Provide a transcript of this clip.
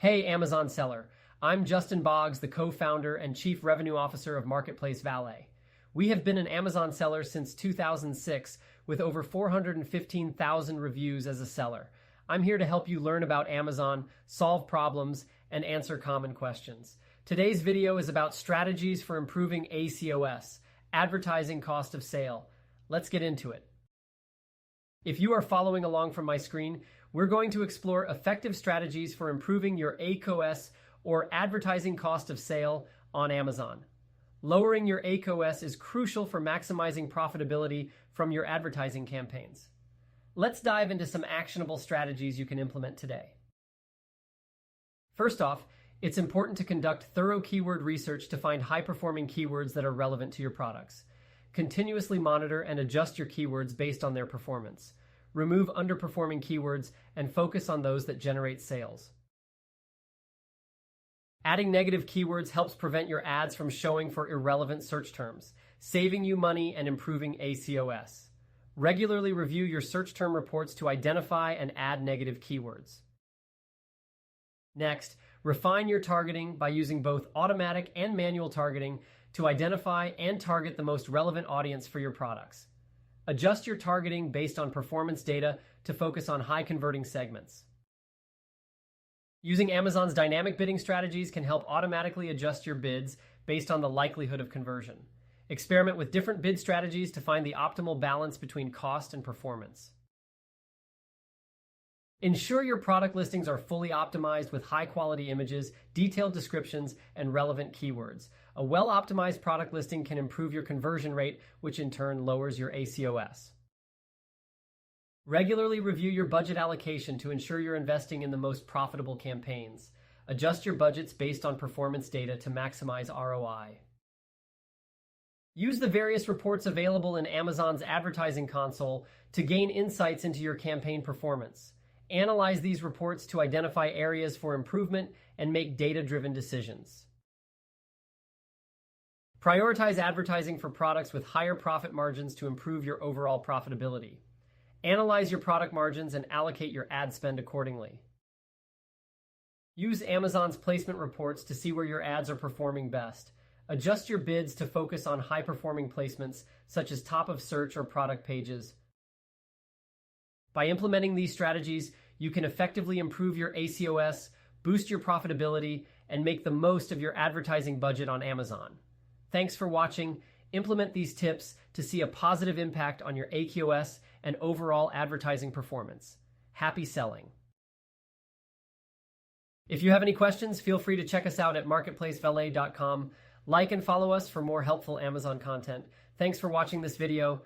Hey, Amazon seller. I'm Justin Boggs, the co-founder and chief revenue officer of Marketplace Valet. We have been an Amazon seller since 2006 with over 415,000 reviews as a seller. I'm here to help you learn about Amazon, solve problems, and answer common questions. Today's video is about strategies for improving ACoS, advertising cost of sale. Let's get into it. If you are following along from my screen, we're going to explore effective strategies for improving your ACoS or advertising cost of sale on Amazon. Lowering your ACoS is crucial for maximizing profitability from your advertising campaigns. Let's dive into some actionable strategies you can implement today. First off, it's important to conduct thorough keyword research to find high-performing keywords that are relevant to your products. Continuously monitor and adjust your keywords based on their performance. Remove underperforming keywords and focus on those that generate sales. Adding negative keywords helps prevent your ads from showing for irrelevant search terms, saving you money and improving ACoS. Regularly review your search term reports to identify and add negative keywords. Next, refine your targeting by using both automatic and manual targeting to identify and target the most relevant audience for your products. Adjust your targeting based on performance data to focus on high-converting segments. Using Amazon's dynamic bidding strategies can help automatically adjust your bids based on the likelihood of conversion. Experiment with different bid strategies to find the optimal balance between cost and performance. Ensure your product listings are fully optimized with high-quality images, detailed descriptions, and relevant keywords. A well-optimized product listing can improve your conversion rate, which in turn lowers your ACoS. Regularly review your budget allocation to ensure you're investing in the most profitable campaigns. Adjust your budgets based on performance data to maximize ROI. Use the various reports available in Amazon's advertising console to gain insights into your campaign performance. Analyze these reports to identify areas for improvement and make data-driven decisions. Prioritize advertising for products with higher profit margins to improve your overall profitability. Analyze your product margins and allocate your ad spend accordingly. Use Amazon's placement reports to see where your ads are performing best. Adjust your bids to focus on high-performing placements such as top of search or product pages. By implementing these strategies, you can effectively improve your ACoS, boost your profitability, and make the most of your advertising budget on Amazon. Thanks for watching. Implement these tips to see a positive impact on your ACoS and overall advertising performance. Happy selling. If you have any questions, feel free to check us out at marketplacevalet.com. Like and follow us for more helpful Amazon content. Thanks for watching this video.